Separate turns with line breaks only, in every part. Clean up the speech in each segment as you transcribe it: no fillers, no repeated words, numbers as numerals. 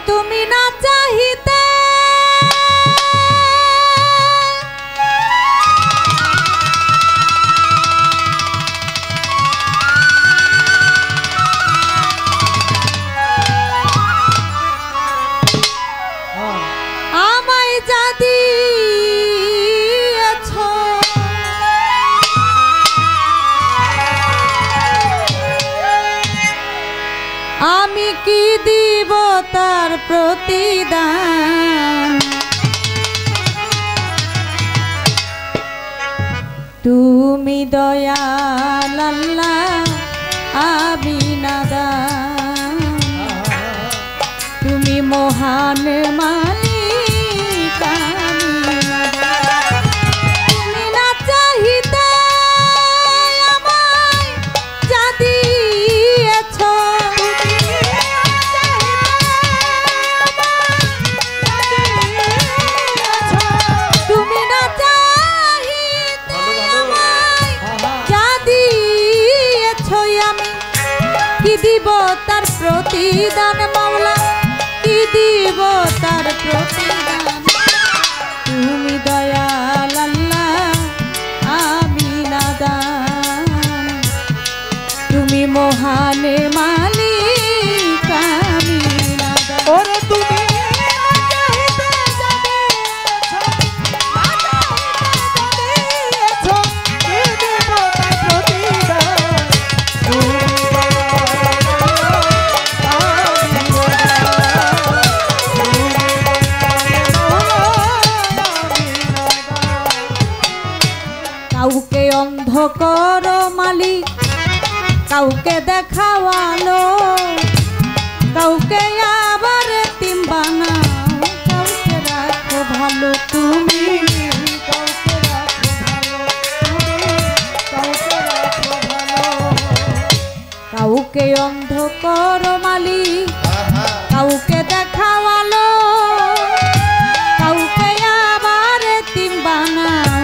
তুমি না চাহিতে আমায় যা দিয়েছ আমি কি দিব তার প্রতিদান তুমি দয়াল আল্লাহ আমি নাদান তুমি মহান মালিক আমি নাদান তুমি না চাহিতে আমায় যা দিয়েছ তুমি না চাহিতে আমায় যা দিয়েছ আমি কি দিব তার প্রতিদান মাওলা কি দিব তার প্রতিদান তুমি দয়াল আল্লাহ আমি নাদান তুমি মহান মালিক আমি নাদান
ওরে তুমি
কাউকে অন্ধ করো মালিক কাউকে দেখাওয়ালো কাউকে আবার এতিম বানাও কাউকে রাখো ভালো তুমি
কাউকে রাখো ভালো কাউকে রাখো ভালো
কাউকে অন্ধ করো মালিক কাউকে দেখাওয়ালো কাউকে আবার এতিম বানাও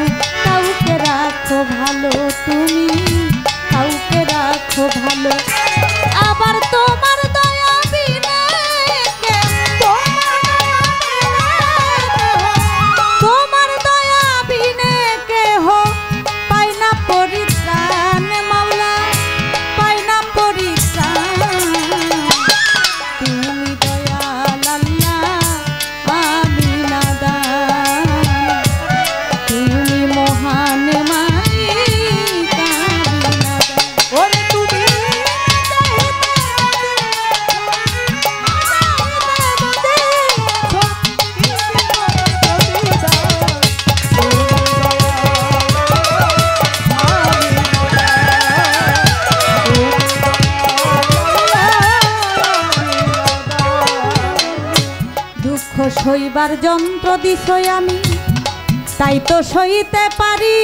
কাউকে রাখো ভালো তুমি কাউকে রাখো ভালো আবার তোমার দয়া বিনে তোমার দয়া বিনে কেহ পায় না পরিত্রাণ মাওলা পায় না পরিত্রাণ তুমি দয়াল আল্লাহ আমি নাদান তুমি মহান মালিক আমি নাদান
ওরে তুমি
দুঃখ সইবার যন্ত্র দিছই আমি তাই তো সইতে পারি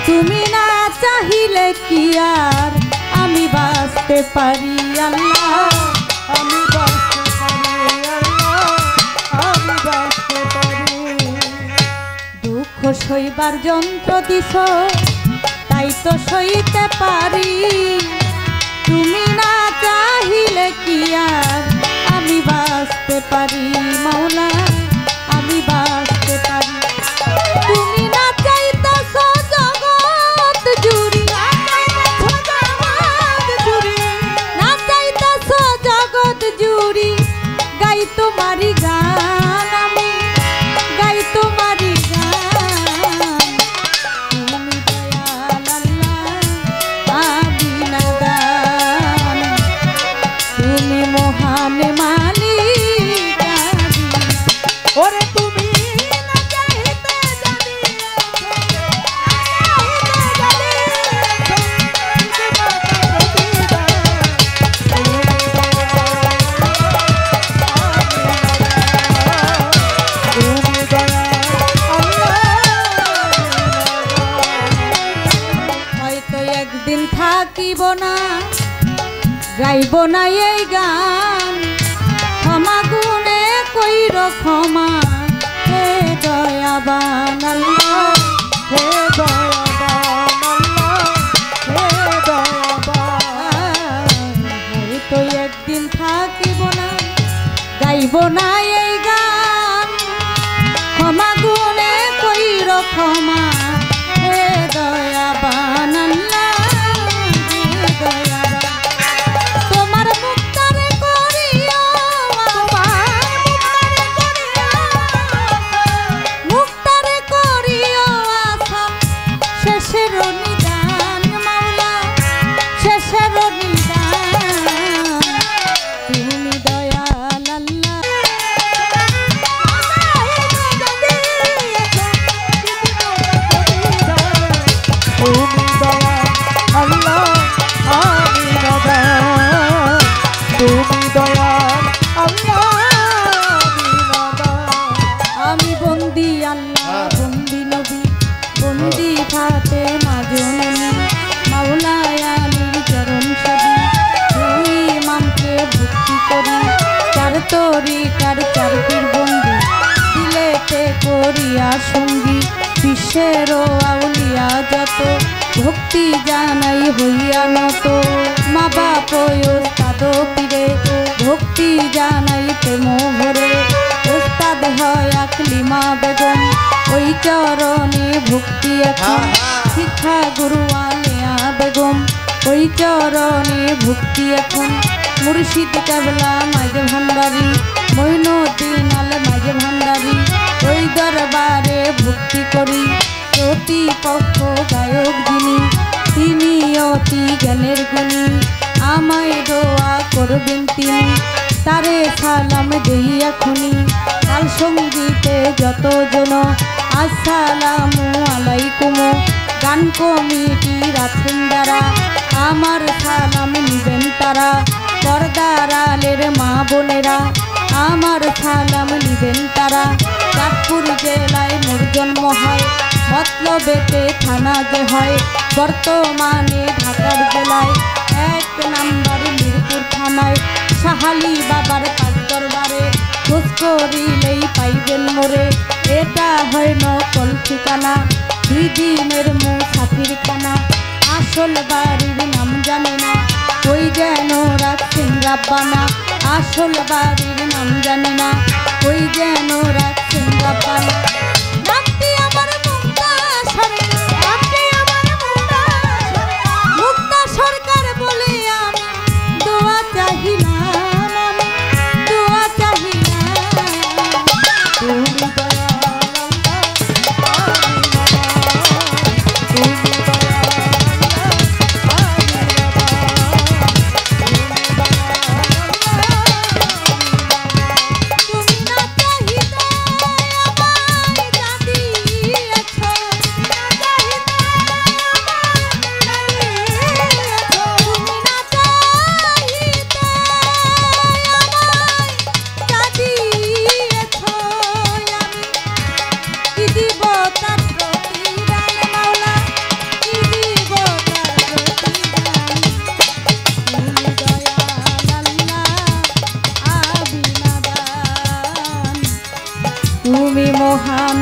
তুমি না চাহিলে কি আর আমি বাঁচতে পারি আল্লাহ
আমি বাঁচতে পারি আল্লাহ আমি বাঁচতে পারি
দুঃখ সইবার যন্ত্র দিছ তাই তো সইতে পারি তুমি না চাহিলে কি আর আমি বাঁচতে পারি মাওলা আমি বাঁচতে পারি তুমি না চাইতেছ জগৎ জুড়ি না চাইতেছ জগৎ জুড়ি গাই তোমারি গান আমি গাই তোমারি গান তুমি দয়াল আল্লাহ আমি নাদান তুমি মহান মালিক আমি
ওরে তুমি না চাইতে
হয়তো একদিন থাকিব না গাইব না এই গান ক্ষমা গুণে কইর ক্ষমা হে দয়াবান আল্লাহ
হে দয়াবান আল্লাহ হে দয়াবান
হয়তো একদিন থাকিব না বন্দি নবী বন্দি ফাতেমা জননী মাওলায় আলীর চরণ সাজি দুই ইমামকে ভক্তি করি চার তরিকার চার পীর বন্দি দিলেতে করিয়া সঙ্গী বিশ্বের আউলিয়া যত ভক্তি জানাই হইয়া নত মা বাপ ওস্তাদ পীরে ভক্তি জানাই প্রেম ভরে ওস্তাদ হয় আকলিমা বেগম ওই চরণে ভক্তি এখন শিক্ষা গুরু আলিয়া বেগম ওই চরণে ভক্তি এখন মুর্শিদ কেবলা মাঝে ভান্ডারি মইনুদ্দিন আলে মাঝে ভান্ডারি ওই দরবারে ভক্তি করি প্রতিপক্ষ গায়ক যিনি তিনি অতি জ্ঞানের গুণী আমায় দোয়া করবেন তিনি তারে সালাম দেই এখনি কাল সঙ্গীতে যতজন আসসালামু আলাইকুম গান কমিটির আছেন যারা আমার সালাম নিবেন তারা পর্দার আলের মা বোনেরা আমার সালাম নিবেন তারা চাঁদপুর জেলায় মোর জন্ম হয় মতলবেতে থানা যে হয় বর্তমানে ঢাকার জেলায় 1 নম্বর মিরপুর থানায় সাহালি বাবার পাঁচ দরবারে খোঁজ করিলেই পাইবেন মোরে এটা হয় নকল ঠিকানা 2 দিনের মুসাফির খানা আসল বাড়ির নাম জানে না ওই যেন রাখছেন রাব্বানা আসল বাড়ির নাম জানে না ওই যেন রাখছেন রাব্বানা নামটি আমার মুক্তা সরকার বলে আমি দোয়া চাহিলাম আমি দোয়া চাহিলাম
তুমি
মহান